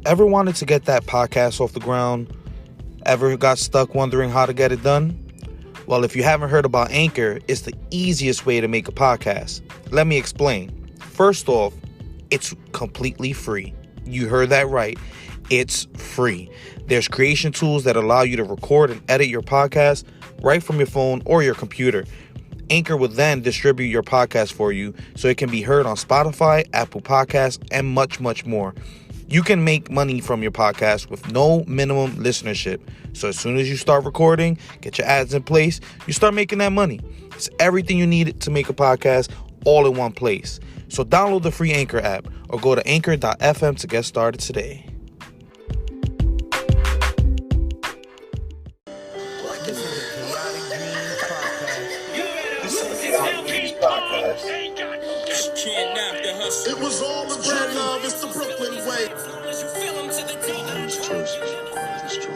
Ever wanted to get that podcast off the ground? Ever got stuck wondering how to get it done? Well, if you haven't heard about Anchor, it's the easiest way to make a podcast. Let me explain. First off, it's completely free. You heard that right. It's free. There's creation tools that allow you to record and edit your podcast right from your phone or your computer. Anchor will then distribute your podcast for you so it can be heard on Spotify, Apple Podcasts, and much, much more. You can make money from your podcast with no minimum listenership. So as soon as you start recording, get your ads in place, you start making that money. It's everything you need to make a podcast all in one place. So download the free Anchor app or go to anchor.fm to get started today. It was all the dread love, it's the Brooklyn way.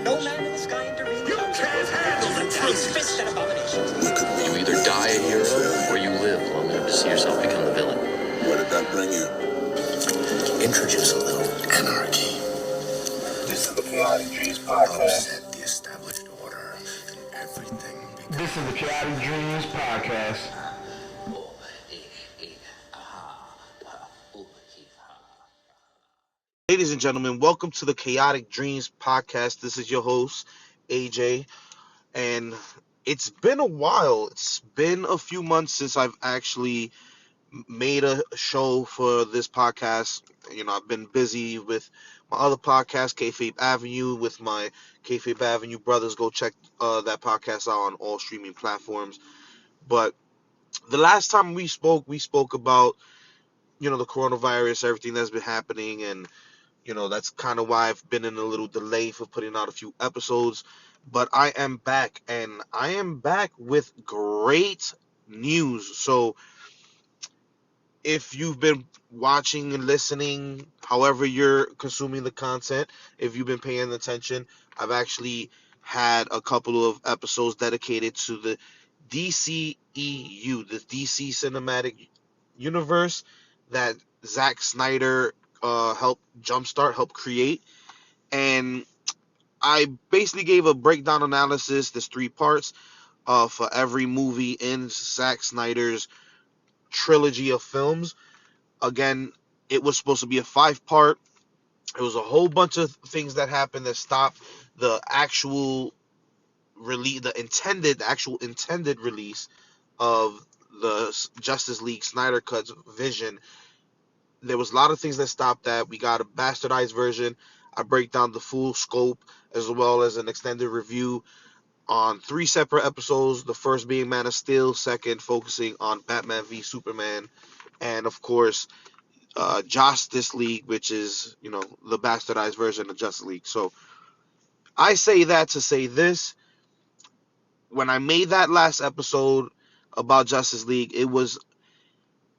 No man in the sky intervenes. You can't handle the truth. An abomination. You either die a hero or you live long enough to see yourself become the villain. Where did that bring you? Introduce a little anarchy. This is the Kayatic Dreams Podcast. Upset the established order and everything becomes... This is the Kayatic Dreams Podcast. Ladies and gentlemen, welcome to the Kayatic Dreams Podcast. This is your host, AJ, and it's been a while. It's been a few months since I've actually made a show for this podcast. You know, I've been busy with my other podcast, Kayfabe Avenue, with my Kayfabe Avenue brothers. Go check that podcast out on all streaming platforms. But the last time we spoke about, you know, the coronavirus, everything that's been happening, and you know, that's kind of why I've been in a little delay for putting out a few episodes. But I am back, and I am back with great news. So if you've been watching and listening, however you're consuming the content, if you've been paying attention, I've actually had a couple of episodes dedicated to the DCEU, the DC Cinematic Universe that Zack Snyder help create. And I basically gave a breakdown analysis. There's 3 parts for every movie in Zack Snyder's trilogy of films. Again, it was supposed to be a 5-part. It was a whole bunch of things that happened that stopped the actual release, the actual intended release of the Justice League Snydercut's vision. There was a lot of things that stopped that. We got a bastardized version. I break down the full scope as well as an extended review on 3 separate episodes. The first being Man of Steel, second focusing on Batman v Superman, and of course Justice League, which is, you know, the bastardized version of Justice League. So I say that to say this: when I made that last episode about Justice League, it was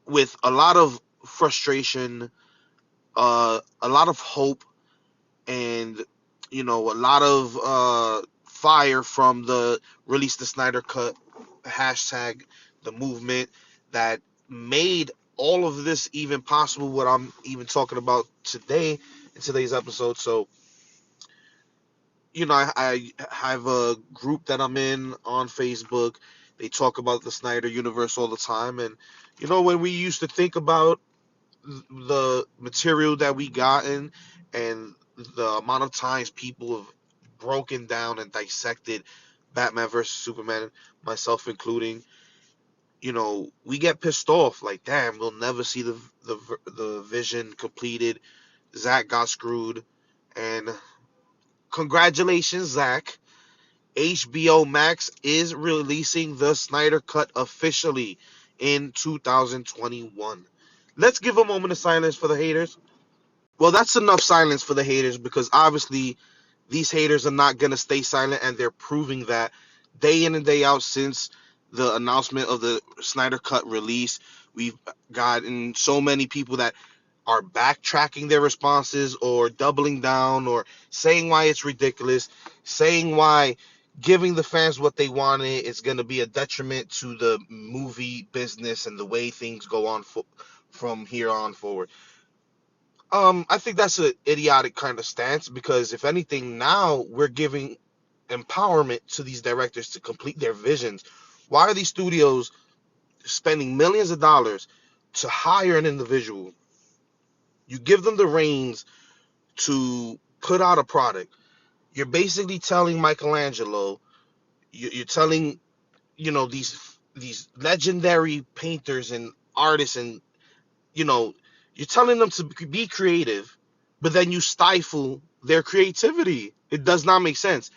with a lot of frustration, a lot of hope, and, you know, a lot of fire from the Release the Snyder Cut hashtag, the movement that made all of this even possible, what I'm even talking about today in today's episode. So, you know, I have a group that I'm in on Facebook. They talk about the Snyder universe all the time. And, you know, when we used to think about the material that we gotten and the amount of times people have broken down and dissected Batman versus Superman, myself including, you know, we get pissed off. Like, damn, we'll never see the vision completed. Zack got screwed. And congratulations, Zack. HBO Max is releasing the Snyder Cut officially in 2021. Let's give a moment of silence for the haters. Well, that's enough silence for the haters, because obviously these haters are not going to stay silent, and they're proving that day in and day out since the announcement of the Snyder Cut release. We've gotten so many people that are backtracking their responses or doubling down or saying why it's ridiculous, saying why giving the fans what they wanted is going to be a detriment to the movie business and the way things go on from here on forward. I think that's an idiotic kind of stance because if anything, now we're giving empowerment to these directors to complete their visions. Why are these studios spending millions of dollars to hire an individual? You give them the reins to put out a product. You're basically telling Michelangelo, you're telling these legendary painters and artists, and you know you're telling them to be creative, but then you stifle their creativity. It does not make sense.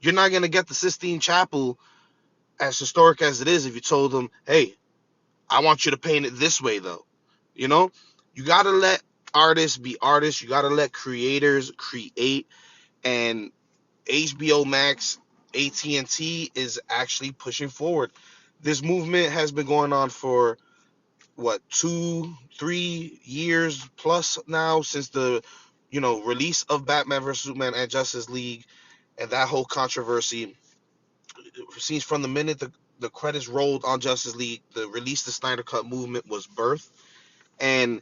You're not going to get the Sistine Chapel, as historic as it is, if you told them, hey, I want you to paint it this way though. you know you got to let artists be artists. You got to let creators create. And HBO Max, AT&T is actually pushing forward. This movement has been going on for what, 2 3 years plus now, since the release of Batman vs Superman and Justice League, and that whole controversy. Seems from the minute the credits rolled on Justice League, the release the Snyder Cut movement was birthed. And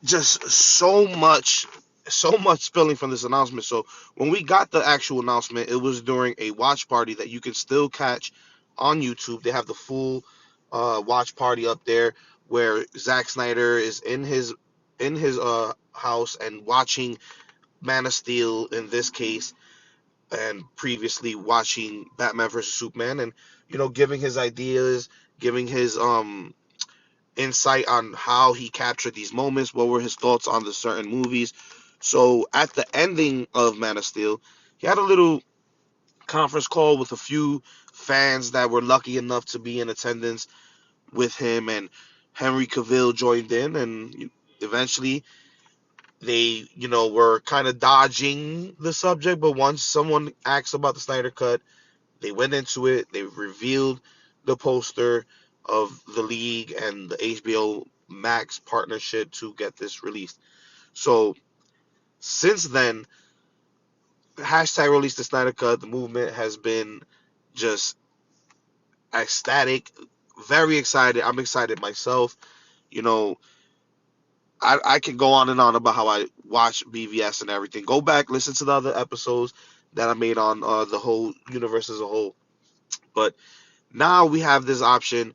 just so much spilling from this announcement. So when we got the actual announcement, it was during a watch party that you can still catch on YouTube. They have the full watch party up there, where Zack Snyder is in his house and watching Man of Steel in this case, and previously watching Batman vs Superman, and giving his ideas, giving his insight on how he captured these moments, what were his thoughts on the certain movies. So at the ending of Man of Steel, he had a little conference call with a few fans that were lucky enough to be in attendance with him, and Henry Cavill joined in, and eventually they, were kind of dodging the subject, but once someone asked about the Snyder Cut, they went into it. They revealed the poster of the league and the HBO Max partnership to get this released. So since then, hashtag release the Snyder Cut, the movement has been just ecstatic, very excited. I'm excited myself. You know, I can go on and on about how I watch BVS and everything. Go back, listen to the other episodes that I made on the whole universe as a whole. But now we have this option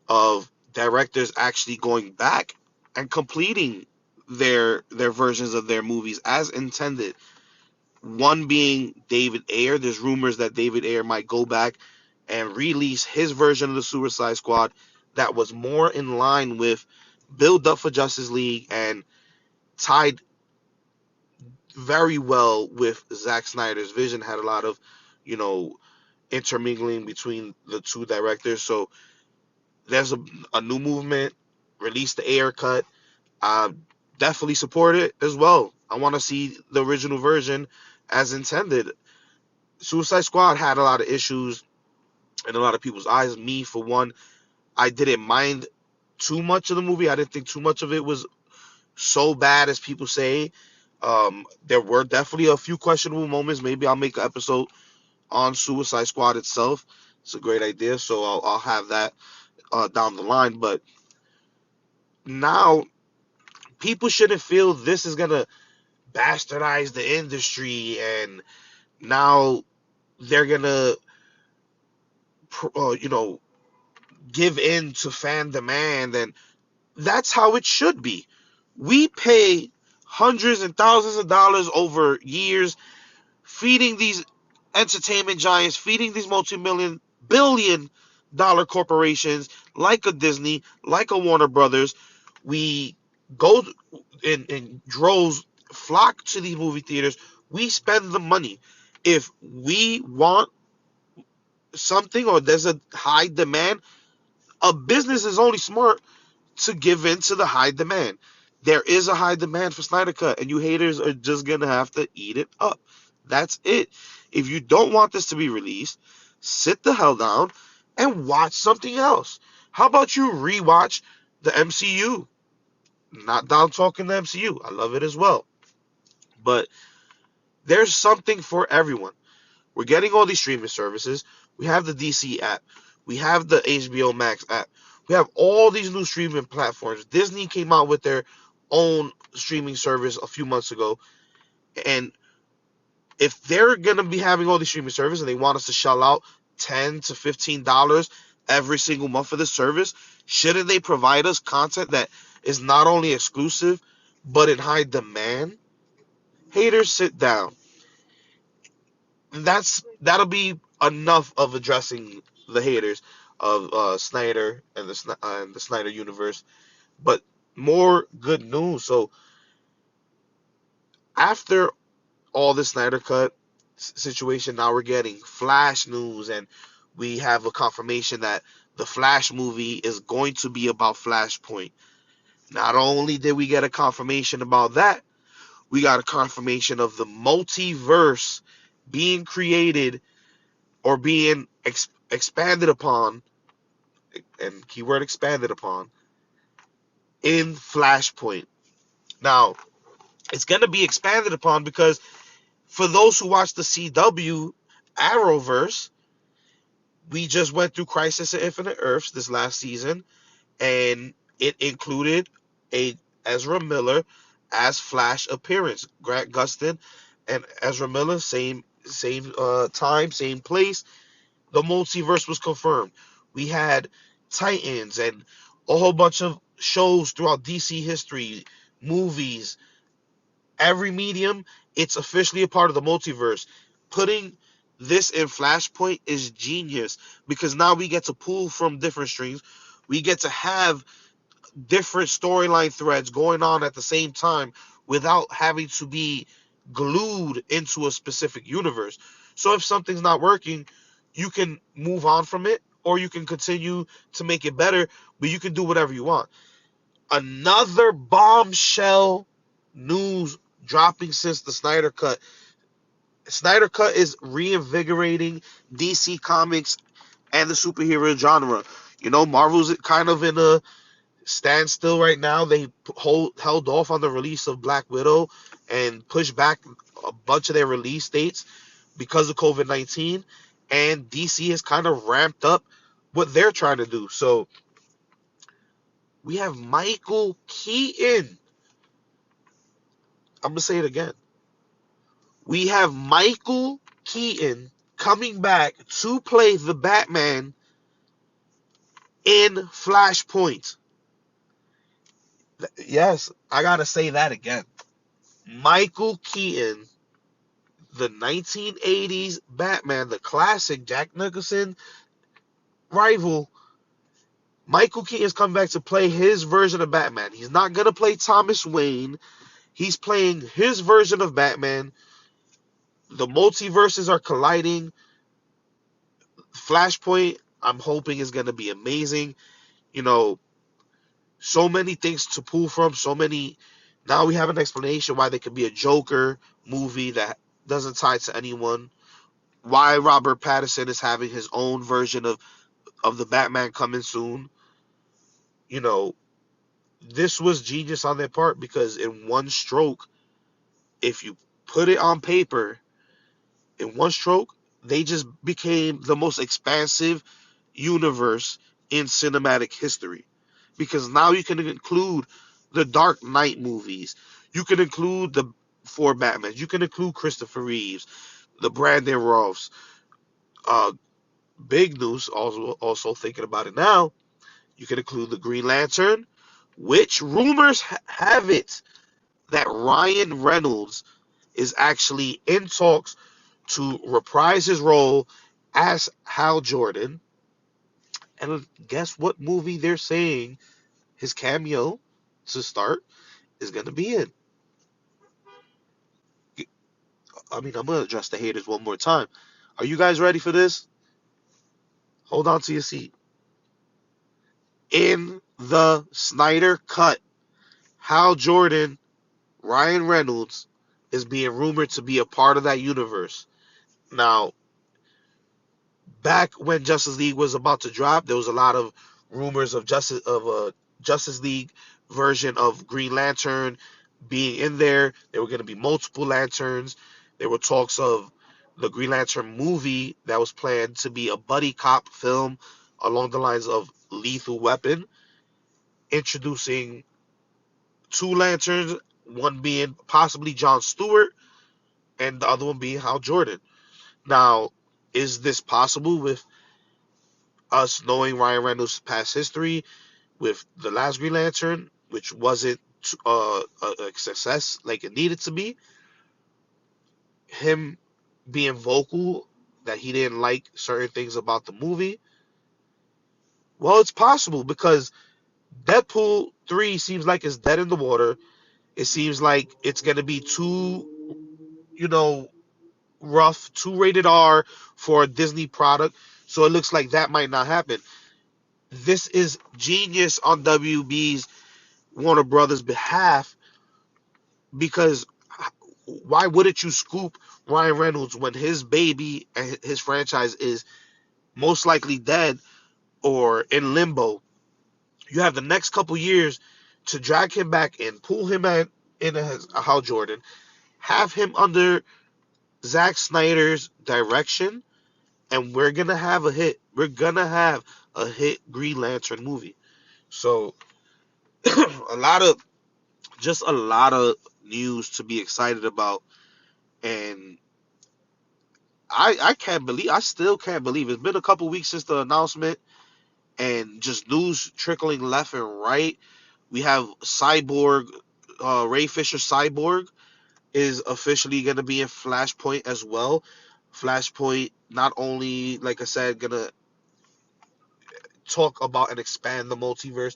of directors actually going back and completing their versions of their movies as intended. One being David Ayer. There's rumors that David Ayer might go back and release his version of the Suicide Squad that was more in line with build up for Justice League and tied very well with Zack Snyder's vision. Had a lot of, intermingling between the two directors. So there's a new movement. Release the Ayer cut. Definitely support it as well. I want to see the original version as intended. Suicide Squad had a lot of issues in a lot of people's eyes. Me, for one, I didn't mind too much of the movie. I didn't think too much of it was so bad as people say. There were definitely a few questionable moments. Maybe I'll make an episode on Suicide Squad itself. It's a great idea, so I'll have that down the line. But now people shouldn't feel this is gonna bastardize the industry, and now they're gonna, give in to fan demand, and that's how it should be. We pay hundreds and thousands of dollars over years feeding these entertainment giants, feeding these multi-million, billion-dollar corporations like a Disney, like a Warner Brothers. We go in droves, flock to these movie theaters. We spend the money. If we want something or there's a high demand, a business is only smart to give in to the high demand. There is a high demand for Snyder Cut, and you haters are just gonna have to eat it up. That's it. If you don't want this to be released, sit the hell down and watch something else. How about you rewatch the MCU? Not down talking the MCU. I love it as well. But there's something for everyone. We're getting all these streaming services. We have the DC app. We have the HBO Max app. We have all these new streaming platforms. Disney came out with their own streaming service a few months ago, and if they're gonna be having all these streaming services and they want us to shell out $10 to $15 every single month for this service, shouldn't they provide us content that is not only exclusive but in high demand? Haters, sit down. That'll be enough of addressing the haters of Snyder and the Snyder universe. But more good news. So after all this Snyder Cut situation, now we're getting Flash news, and we have a confirmation that the Flash movie is going to be about Flashpoint. Not only did we get a confirmation about that, we got a confirmation of the multiverse being created or being expanded upon, and keyword expanded upon, in Flashpoint. Now, it's going to be expanded upon because for those who watch the CW Arrowverse, we just went through Crisis on Infinite Earths this last season, and it included a Ezra Miller as Flash appearance. Grant Gustin and Ezra Miller, same time, same place. The multiverse was confirmed. We had Titans and a whole bunch of shows throughout DC history, movies, every medium. It's officially a part of the multiverse. Putting this in Flashpoint is genius because now we get to pull from different streams. We get to have different storyline threads going on at the same time without having to be glued into a specific universe. So if something's not working, you can move on from it or you can continue to make it better, but you can do whatever you want. Another bombshell news dropping since the Snyder Cut. Snyder Cut is reinvigorating DC Comics and the superhero genre. You know, Marvel's kind of in a standstill right now. They held off on the release of Black Widow and pushed back a bunch of their release dates because of COVID-19. And DC has kind of ramped up what they're trying to do. So we have Michael Keaton. I'm going to say it again. We have Michael Keaton coming back to play the Batman in Flashpoint. Yes, I got to say that again. Michael Keaton, the 1980s Batman, the classic Jack Nicholson rival. Michael Keaton is coming back to play his version of Batman. He's not going to play Thomas Wayne. He's playing his version of Batman. The multiverses are colliding. Flashpoint, I'm hoping, is going to be amazing. You know, so many things to pull from. So many. Now we have an explanation why there could be a Joker movie that doesn't tie to anyone. Why Robert Pattinson is having his own version of the Batman coming soon. You know, this was genius on their part because in one stroke, if you put it on paper, in one stroke, they just became the most expansive universe in cinematic history. Because now you can include the Dark Knight movies. You can include the four Batmans. You can include Christopher Reeves, the Brandon Rouths. Big news, also thinking about it now, you can include the Green Lantern, which rumors have it that Ryan Reynolds is actually in talks to reprise his role as Hal Jordan. And guess what movie they're saying his cameo to start is going to be in? I mean, I'm going to address the haters one more time. Are you guys ready for this? Hold on to your seat. In the Snyder Cut, Hal Jordan, Ryan Reynolds, is being rumored to be a part of that universe. Now, back when Justice League was about to drop, there was a lot of rumors of a Justice League version of Green Lantern being in there. There were going to be multiple lanterns. There were talks of the Green Lantern movie that was planned to be a buddy cop film along the lines of Lethal Weapon, introducing two lanterns, one being possibly Jon Stewart and the other one being Hal Jordan. Now, is this possible with us knowing Ryan Reynolds' past history with the last Green Lantern, which wasn't a success like it needed to be? Him being vocal that he didn't like certain things about the movie. Well, it's possible because Deadpool 3 seems like it's dead in the water. It seems like it's going to be too, rough, too rated R for a Disney product. So it looks like that might not happen. This is genius on WB's Warner Brothers behalf because why wouldn't you scoop Ryan Reynolds when his baby and his franchise is most likely dead or in limbo? You have the next couple years to drag him back in, pull him in as Hal Jordan, have him under Zack Snyder's direction, and we're gonna have a hit. We're gonna have a hit Green Lantern movie. So a lot of a lot of news to be excited about, and I still can't believe it's been a couple weeks since the announcement, and just news trickling left and right. We have Cyborg, Ray Fisher Cyborg is officially going to be in Flashpoint as well. Flashpoint not only, like I said, gonna talk about and expand the multiverse,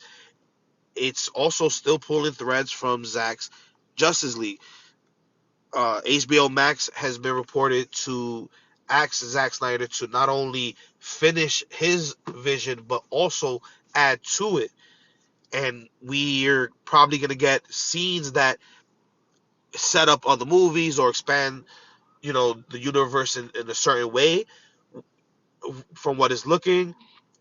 it's also still pulling threads from Zack's Justice League. HBO Max has been reported to ask Zack Snyder to not only finish his vision but also add to it. And we're probably going to get scenes that set up other movies or expand, the universe in a certain way. From what is looking,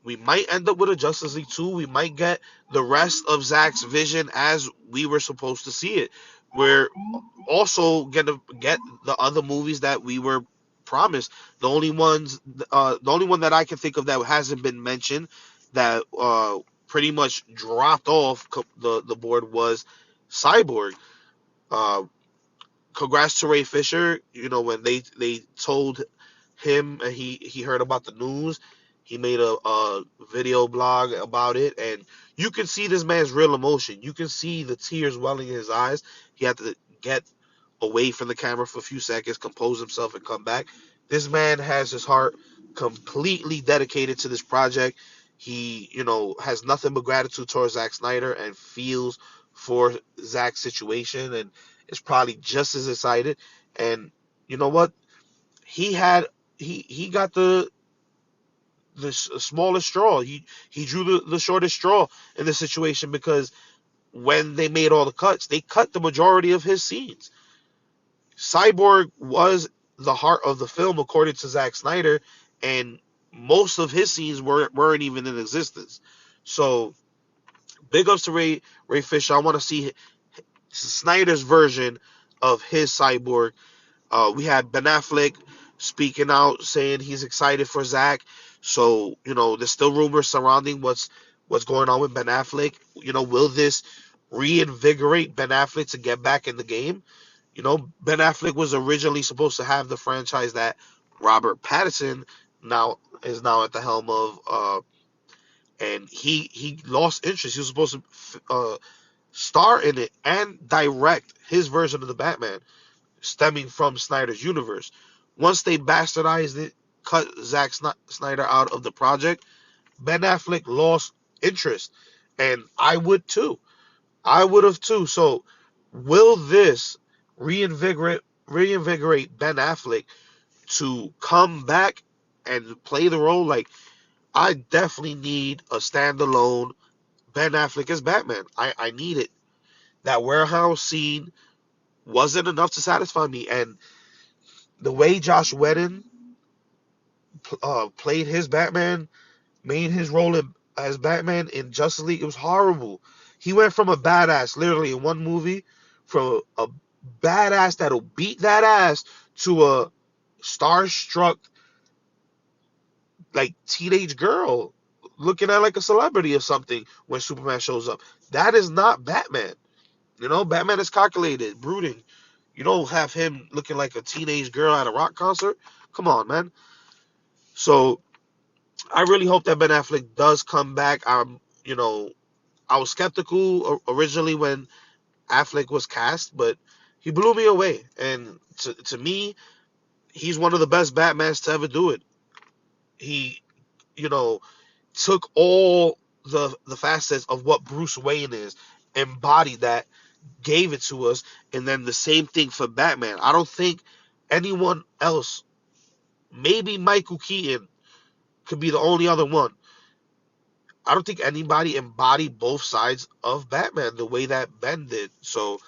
we might end up with a Justice League 2. We might get the rest of Zack's vision as we were supposed to see it. We're also gonna get the other movies that we were promised. The only one that I can think of that hasn't been mentioned that pretty much dropped off the board was Cyborg. Uh, Congrats to Ray Fisher. When they told him and he heard about the news, he made a video blog about it, and you can see this man's real emotion. You can see the tears welling in his eyes. He had to get away from the camera for a few seconds, compose himself, and come back. This man has his heart completely dedicated to this project. He, has nothing but gratitude towards Zack Snyder and feels for Zack's situation, and is probably just as excited. And you know what? He had he got the smallest straw. He drew the shortest straw in this situation because when they made all the cuts, they cut the majority of his scenes. Cyborg was the heart of the film, according to Zack Snyder, and most of his scenes weren't even in existence. So, big ups to Ray Fisher. I want to see Snyder's version of his Cyborg. We had Ben Affleck speaking out, saying he's excited for Zack. So, there's still rumors surrounding what's going on with Ben Affleck. Will this reinvigorate Ben Affleck to get back in the game? Ben Affleck was originally supposed to have the franchise that Robert Pattinson now at the helm of, and he lost interest. He was supposed to star in it and direct his version of the Batman, stemming from Snyder's universe. Once they bastardized it, cut Zack Snyder out of the project, Ben Affleck lost interest, and I would too. I would have too. So, will this reinvigorate Ben Affleck to come back and play the role? Like, I definitely need a standalone Ben Affleck as Batman. I need it. That warehouse scene wasn't enough to satisfy me, and the way Josh Whedon played his Batman, made his role as Batman in Justice League, it was horrible. He went from a badass, literally in one movie, from a badass that'll beat that ass to a starstruck, like, teenage girl looking at like a celebrity or something when Superman shows up. That is not Batman. Batman is calculated, brooding. You don't have him looking like a teenage girl at a rock concert. Come on, man. So I really hope that Ben Affleck does come back. I was skeptical originally when Affleck was cast, but he blew me away. And to me, he's one of the best Batmans to ever do it. He, you know, took all the facets of what Bruce Wayne is, embodied that, gave it to us, and then the same thing for Batman. I don't think anyone else, maybe Michael Keaton, could be the only other one. I don't think anybody embodied both sides of Batman the way that Ben did. So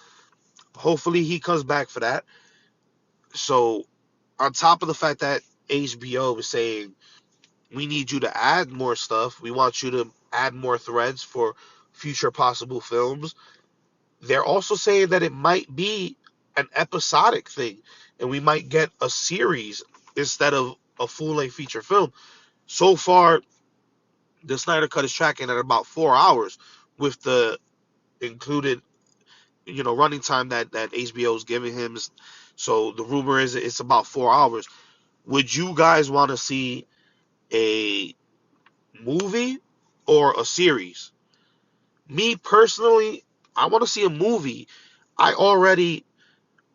hopefully he comes back for that. So on top of the fact that HBO is saying we need you to add more stuff, we want you to add more threads for future possible films. They're also saying that it might be an episodic thing, and we might get a series instead of a full-length feature film. So far, the Snyder Cut is tracking at about 4 hours, with the included, running time that HBO is giving him. So the rumor is it's about 4 hours. Would you guys want to see a movie or a series? Me personally, I want to see a movie. I already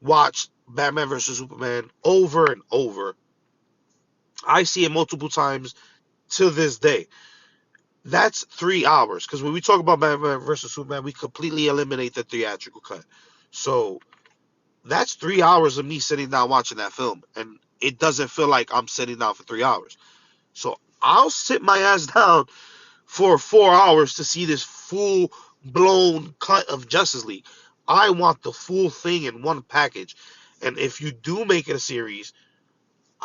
watched Batman vs Superman over and over. I see it multiple times to this day. That's 3 hours. Because when we talk about Batman vs Superman, we completely eliminate the theatrical cut. So that's 3 hours of me sitting down watching that film, and it doesn't feel like I'm sitting down for 3 hours. So I'll sit my ass down for 4 hours to see this full blown cut of Justice League. I want the full thing in one package. And if you do make it a series,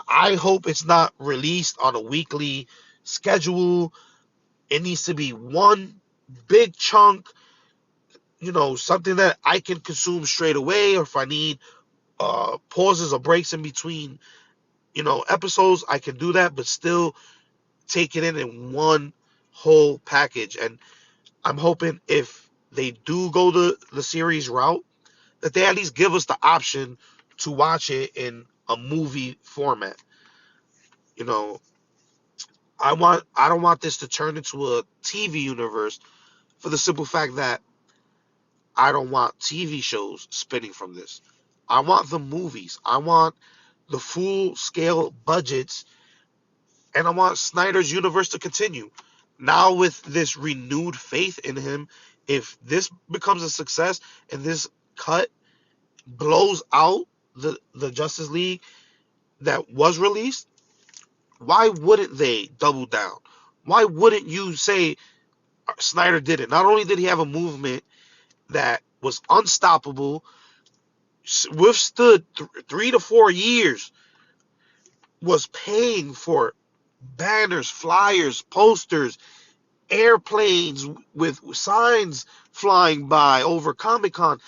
I hope it's not released on a weekly schedule. It needs to be one big chunk, something that I can consume straight away, or if I need pauses or breaks in between, episodes, I can do that, but still take it in one whole package. And I'm hoping if they do go the series route, that they at least give us the option to watch it in a movie format. You know, I don't want this to turn into a TV universe, for the simple fact that I don't want TV shows spinning from this. I want the movies. I want the full scale budgets, and I want Snyder's universe to continue. Now with this renewed faith in him, if this becomes a success and this cut blows out the Justice League that was released, why wouldn't they double down? Why wouldn't you say Snyder did it? Not only did he have a movement that was unstoppable, withstood 3 to 4 years, was paying for banners, flyers, posters, airplanes with signs flying by over Comic-Con.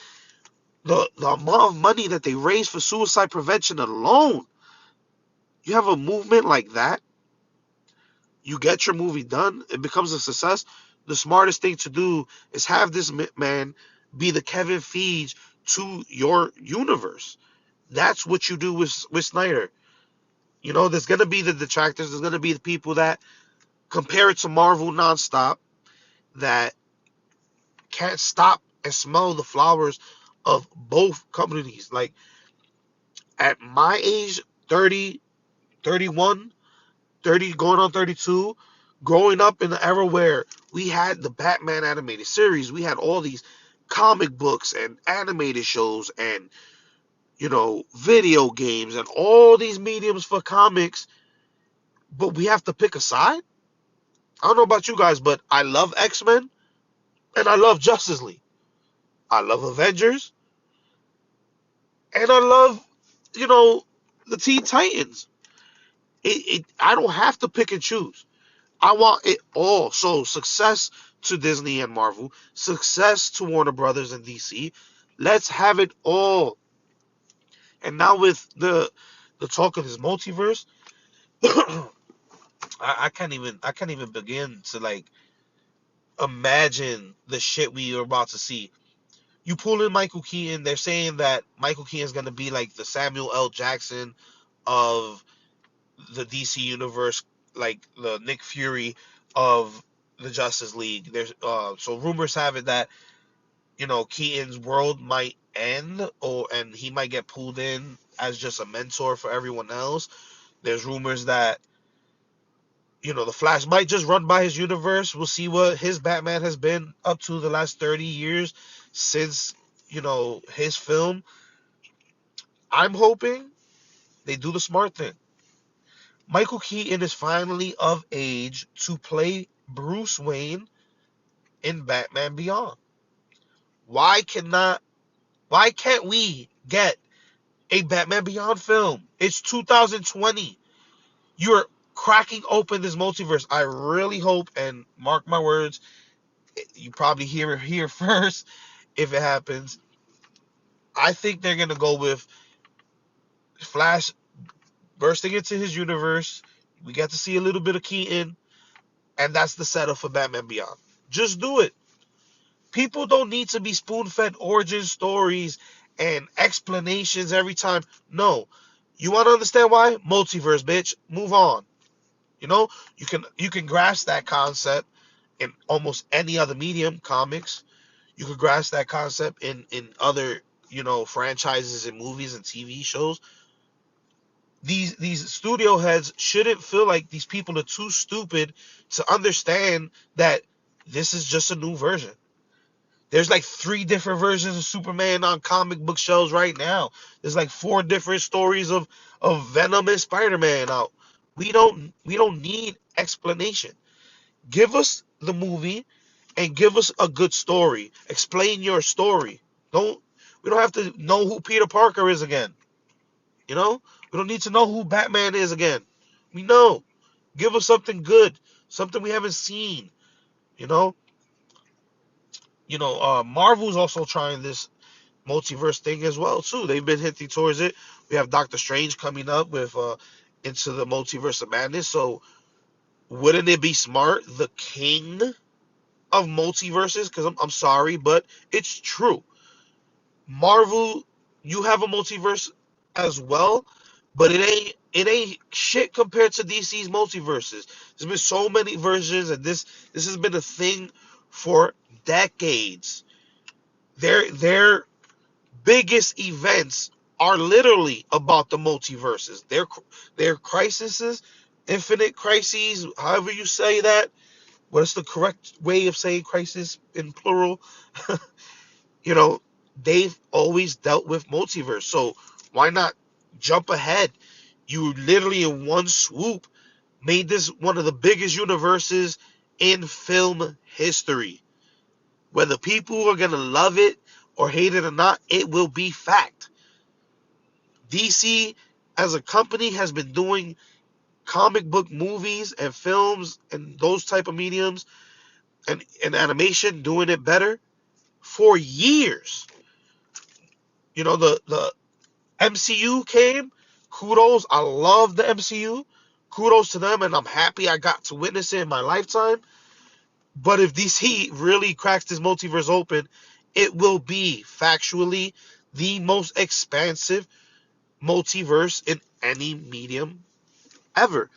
The amount of money that they raised for suicide prevention alone. You have a movement like that, you get your movie done, it becomes a success. The smartest thing to do is have this man be the Kevin Feige to your universe. That's what you do with Snyder. There's going to be the detractors. There's going to be the people that compare it to Marvel nonstop, that can't stop and smell the flowers of both companies. Like, at my age, 30, 31, 30 going on 32, growing up in the era where we had the Batman animated series, we had all these comic books and animated shows and, video games and all these mediums for comics, but we have to pick a side? I don't know about you guys, but I love X-Men and I love Justice League. I love Avengers and I love, the Teen Titans. I don't have to pick and choose. I want it all. So success to Disney and Marvel, success to Warner Brothers and DC. Let's have it all. And now with the talk of this multiverse, I can't even begin to like imagine the shit we are about to see. You pull in Michael Keaton. They're saying that Michael Keaton is going to be like the Samuel L. Jackson of the DC universe, like the Nick Fury of the Justice League. There's so rumors have it that Keaton's world might end, and he might get pulled in as just a mentor for everyone else. There's rumors that the Flash might just run by his universe. We'll see what his Batman has been up to the last 30 years since his film. I'm hoping they do the smart thing. Michael Keaton is finally of age to play Bruce Wayne in Batman Beyond. Why can't we get a Batman Beyond film? It's 2020. You're cracking open this multiverse. I really hope, and mark my words, you probably hear it here first if it happens. I think they're going to go with Flash bursting into his universe. We get to see a little bit of Keaton, and that's the setup for Batman Beyond. Just do it. People don't need to be spoon-fed origin stories and explanations every time. No. You want to understand why? Multiverse, bitch. Move on. You can grasp that concept in almost any other medium, comics. You could grasp that concept in other, franchises and movies and TV shows. These studio heads shouldn't feel like these people are too stupid to understand that this is just a new version. There's like 3 different versions of Superman on comic book shelves right now. There's like 4 different stories of Venom and Spider-Man out. We don't need explanation. Give us the movie and give us a good story. Explain your story. We don't have to know who Peter Parker is again. We don't need to know who Batman is again. We know. Give us something good, something we haven't seen. Marvel's also trying this multiverse thing as well too. They've been hinting towards it. We have Doctor Strange coming up with Into the Multiverse of Madness. So wouldn't it be smart, the king of multiverses? Because I'm sorry, but it's true. Marvel, you have a multiverse as well, but it ain't shit compared to DC's multiverses. There's been so many versions, and this has been a thing for decades. Their biggest events are literally about the multiverses. Their crises, infinite crises, however you say that. What is the correct way of saying crisis in plural? They've always dealt with multiverse. So why not jump ahead? You literally in one swoop made this one of the biggest universes in film history. Whether people are going to love it or hate it or not, it will be fact. DC as a company has been doing comic book movies and films and those type of mediums and animation, doing it better for years. The MCU came. Kudos. I love the MCU. Kudos to them, and I'm happy I got to witness it in my lifetime. But if DC really cracks this multiverse open, it will be factually the most expansive multiverse in any medium ever.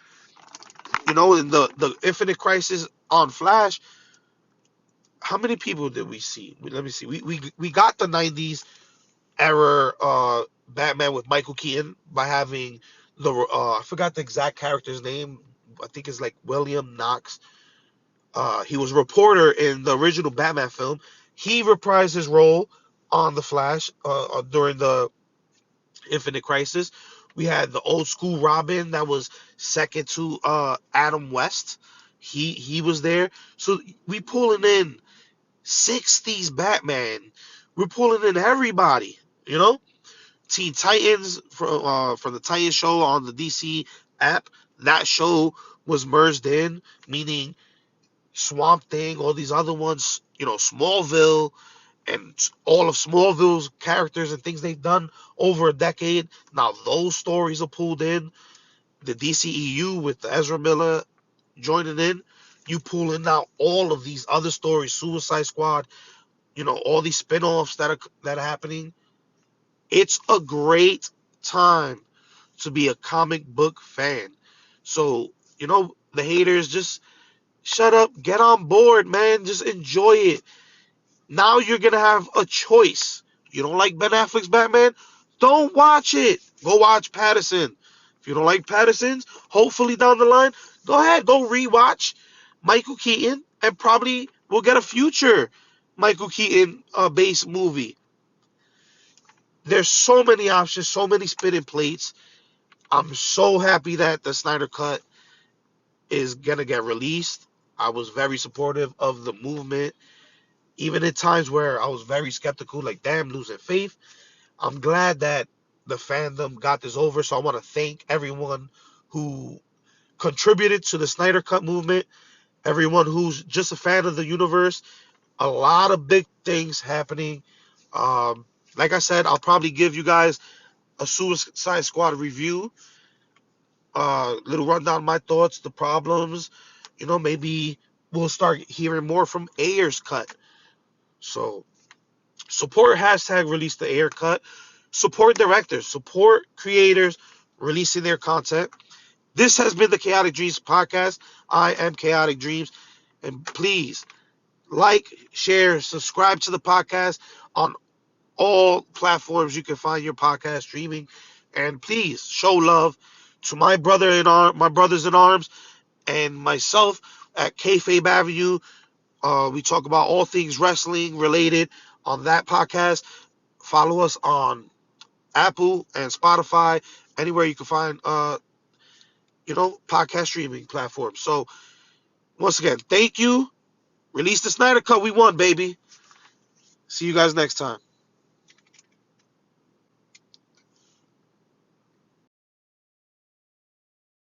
In the Infinite Crisis on Flash, how many people did we see? Let me see. We got the 90s era Batman with Michael Keaton by having I forgot the exact character's name. I think it's like William Knox. He was a reporter in the original Batman film. He reprised his role on the Flash during the Infinite Crisis. We had the old school Robin that was second to Adam West. He was there. So we pulling in 60s Batman. We're pulling in everybody. Teen Titans from the Titans show on the DC app. That show was merged in, meaning Swamp Thing, all these other ones, Smallville, and all of Smallville's characters and things they've done over a decade. Now those stories are pulled in. The DCEU with the Ezra Miller joining in. You pull in now all of these other stories, Suicide Squad, all these spin-offs that are happening. It's a great time to be a comic book fan. So, the haters, just shut up, get on board, man. Just enjoy it. Now you're going to have a choice. You don't like Ben Affleck's Batman? Don't watch it. Go watch Pattinson. If you don't like Pattinson's, hopefully down the line, go ahead, go rewatch Michael Keaton, and probably we'll get a future Michael Keaton based movie. There's so many options, so many spinning plates. I'm so happy that the Snyder Cut is going to get released. I was very supportive of the movement, even in times where I was very skeptical, like, damn, losing faith. I'm glad that the fandom got this over, so I want to thank everyone who contributed to the Snyder Cut movement, everyone who's just a fan of the universe. A lot of big things happening. Like I said, I'll probably give you guys a Suicide Squad review, little rundown of my thoughts, the problems. Maybe we'll start hearing more from Ayer's cut. So support hashtag release the Ayer cut. Support directors, support creators releasing their content. This has been the Kayatic Dreams Podcast. I am Kayatic Dreams. And please like, share, subscribe to the podcast on all platforms you can find your podcast streaming. And please show love to my brothers in arms, and myself at Kayfabe Avenue. We talk about all things wrestling related on that podcast. Follow us on Apple and Spotify, anywhere you can find podcast streaming platforms. So once again, thank you. Release the Snyder Cut. We won, baby. See you guys next time.